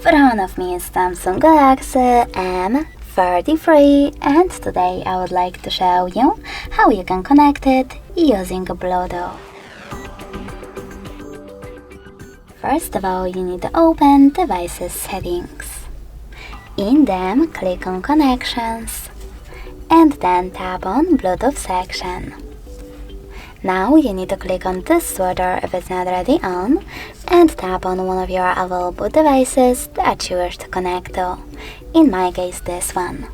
front of me is Samsung Galaxy M33, and today I would like to show you how you can connect it using Bluetooth. First of all, you need to open Devices settings. In them, click on Connections and then tap on Bluetooth section. Now you need to click on this sweater if it's not already on and tap on one of your available devices that you wish to connect to. In my case, this one.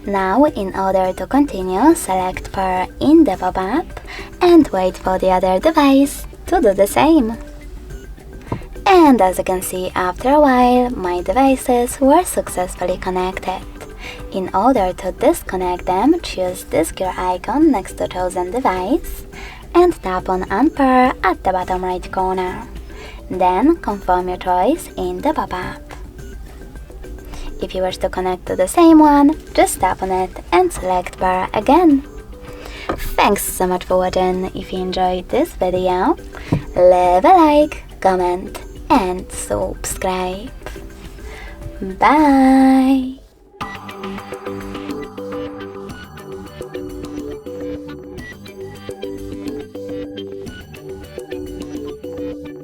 Now, in order to continue, select Pair in the pop-up and wait for the other device to do the same. And as you can see, after a while, my devices were successfully connected. In order to disconnect them, choose this gear icon next to chosen device and tap on Unpair at the bottom right corner. Then confirm your choice in the pop-up. If you wish to connect to the same one, just tap on it and select Pair again. Thanks so much for watching. If you enjoyed this video, leave a like, comment and subscribe. Bye!